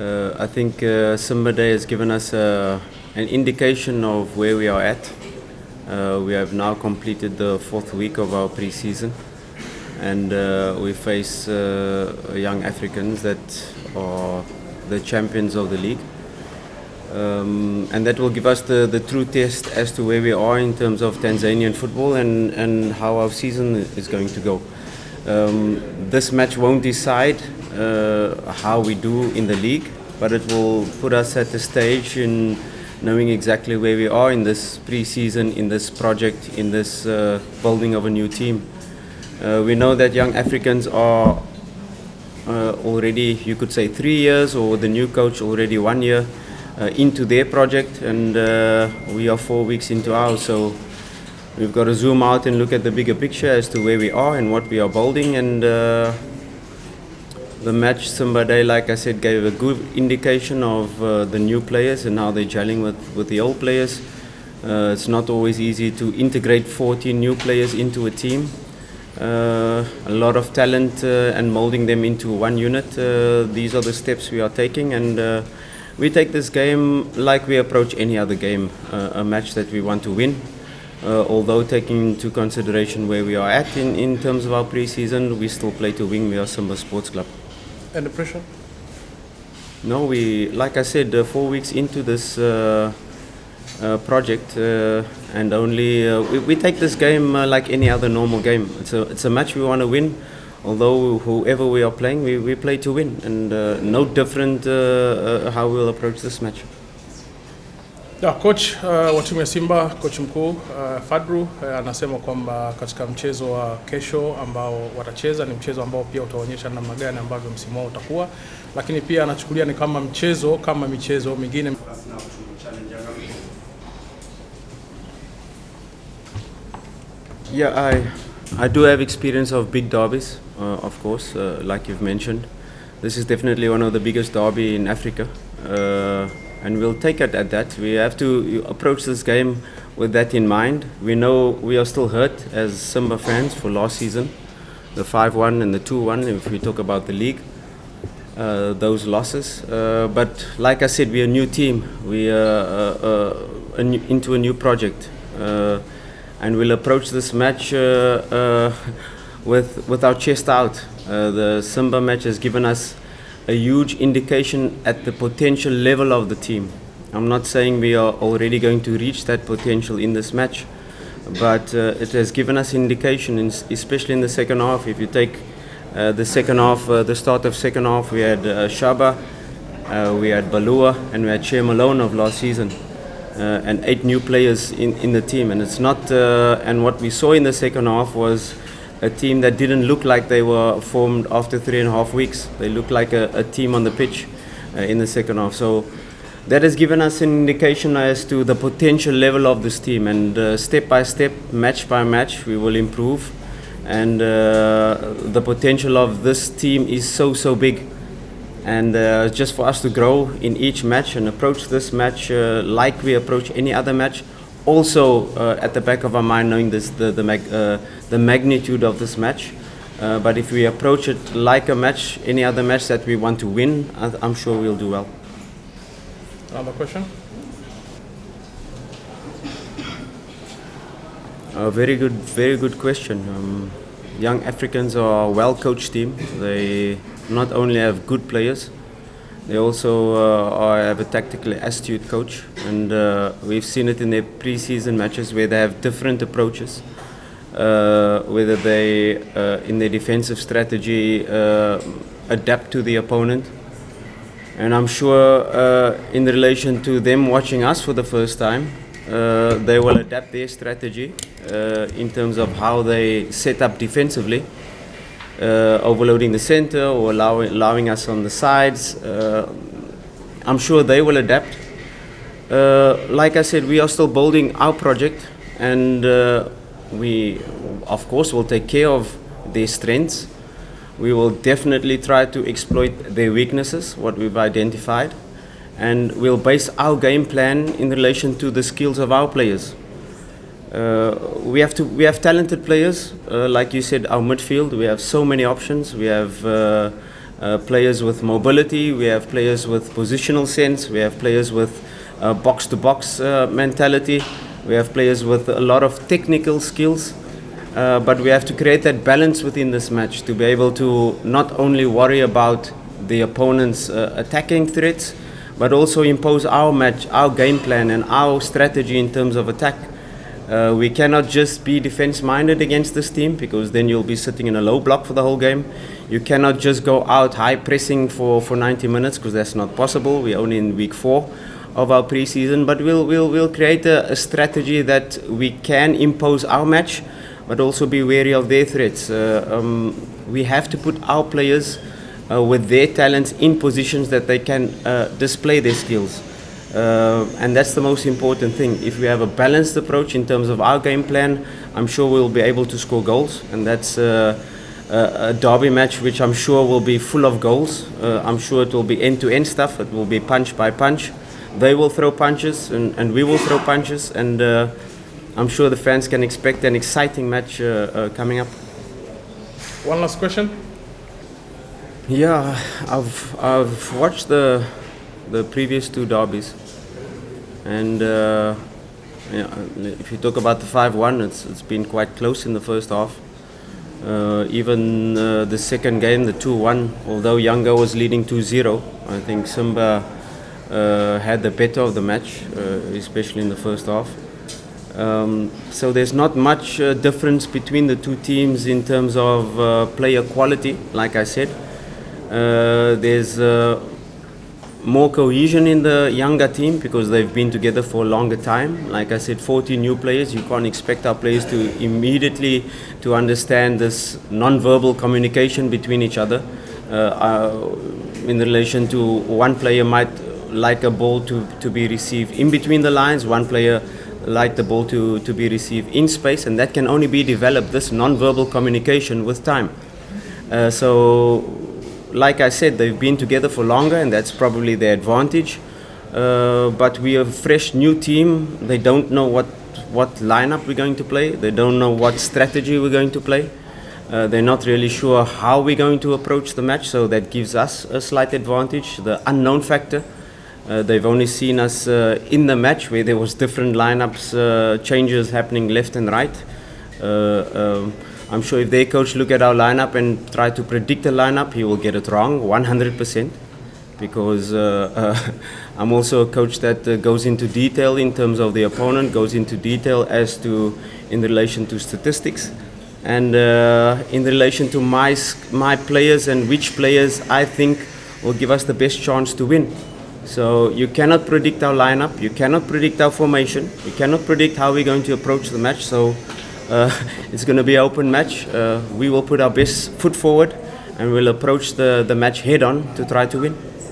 I think Simba Day has given us an indication of where we are at. We have now completed the 4th week of our pre-season, and we face young Africans that are the champions of the league. And that will give us the true test as to where we are in terms of Tanzanian football and how our season is going to go. This match won't decide how we do in the league, but it will put us at the stage in knowing exactly where we are in this pre-season, in this project, in this building of a new team. We know that young Africans are already, you could say, 3 years, or the new coach already 1 year into their project, and we are 4 weeks into ours. So we've got to zoom out and look at the bigger picture as to where we are and what we are building. And the match Simba Day, like I said, gave a good indication of the new players and how they're gelling with the old players. It's not always easy to integrate 14 new players into a team. A lot of talent and molding them into one unit. These are the steps we are taking, and we take this game like we approach any other game, a match that we want to win. Although taking into consideration where we are at in terms of our pre-season, we still play to win. We are Simba Sports Club. And the pressure? No, like I said, 4 weeks into this project, and only we take this game like any other normal game. It's a match we want to win. Although whoever we are playing, we play to win, and no different how we'll approach this match. Coach wa timu ya Simba, coach mkuu Fadlu anasema kwamba katika mchezo wa kesho ambao watacheza ni mchezo ambao pia utaonyesha namna gani ambavyo msimu wao utakuwa, lakini pia anachukulia ni kama mchezo kama michezo mingine. Yeah, I do have experience of big derbies, of course, like you've mentioned. This is definitely one of the biggest derby in Africa, and we'll take it at that. We have to approach this game with that in mind. We know we are still hurt as Simba fans for last season, the 5-1 and the 2-1, if we talk about the league, those losses. But like I said, we're a new team. We are into a new project. And we'll approach this match with our chest out. The Simba match has given us a huge indication at the potential level of the team. I'm not saying we are already going to reach that potential in this match, but it has given us indication, especially in the second half. If you take the second half, the start of second half, we had Shaba, we had Balua, and we had Shea Malone of last season. And 8 new players in the team, and it's not. And what we saw in the second half was a team that didn't look like they were formed after 3.5 weeks. They looked like a team on the pitch in the second half. So that has given us an indication as to the potential level of this team. And step by step, match by match, we will improve. And the potential of this team is so big. And just for us to grow in each match and approach this match like we approach any other match, also at the back of our mind knowing this, the magnitude of this match. But if we approach it like a match, any other match that we want to win, I'm sure we'll do well. Another question? Very good question. Young Africans are a well-coached team. They not only have good players, they also have a tactically astute coach, and we've seen it in their pre-season matches where they have different approaches, whether they in their defensive strategy adapt to the opponent. And I'm sure in relation to them watching us for the first time, they will adapt their strategy in terms of how they set up defensively, overloading the center or allowing us on the sides. I'm sure they will adapt. Like I said, we are still building our project, and we of course will take care of their strengths. We will definitely try to exploit their weaknesses, what we've identified, and we'll base our game plan in relation to the skills of our players. We have talented players, like you said, our midfield. We have so many options. We have players with mobility, we have players with positional sense, we have players with box-to-box mentality, we have players with a lot of technical skills, but we have to create that balance within this match to be able to not only worry about the opponent's attacking threats, but also impose our match, our game plan and our strategy in terms of attack. We cannot just be defense-minded against this team, because then you'll be sitting in a low block for the whole game. You cannot just go out high pressing for 90 minutes, because that's not possible. We're only in week 4 of our preseason, but we'll create a strategy that we can impose our match, but also be wary of their threats. We have to put our players with their talents in positions that they can display their skills. And that's the most important thing. If we have a balanced approach in terms of our game plan, I'm sure we'll be able to score goals, and that's a derby match which I'm sure will be full of goals. I'm sure it will be end-to-end stuff. It will be punch by punch. They will throw punches and we will throw punches, and I'm sure the fans can expect an exciting match coming up. One last question. Yeah, I've watched the previous 2 derbies, and if you talk about the 5-1, it's been quite close in the first half. Even the second game, the 2-1, although Yanga was leading 2-0, I think Simba had the better of the match, especially in the first half. So there's not much difference between the 2 teams in terms of player quality, like I said. There's more cohesion in the Yanga team because they've been together for a longer time. Like I said, 40 new players. You can't expect our players to immediately to understand this non-verbal communication between each other. In relation to one player might like a ball to be received in between the lines, one player like the ball to be received in space, and that can only be developed, this non-verbal communication, with time. Like I said, they've been together for longer, and that's probably their advantage. But we are a fresh new team. They don't know what lineup we're going to play. They don't know what strategy we're going to play. They're not really sure how we're going to approach the match, so that gives us a slight advantage. The unknown factor. They've only seen us in the match where there was different lineups, changes happening left and right. I'm sure if their coach look at our lineup and try to predict the lineup, he will get it wrong 100%, because I'm also a coach that goes into detail in terms of the opponent, goes into detail as to in relation to statistics, and in relation to my players and which players I think will give us the best chance to win. So you cannot predict our lineup, you cannot predict our formation, you cannot predict how we're going to approach the match. So it's going to be an open match. We will put our best foot forward and we'll approach the match head on to try to win.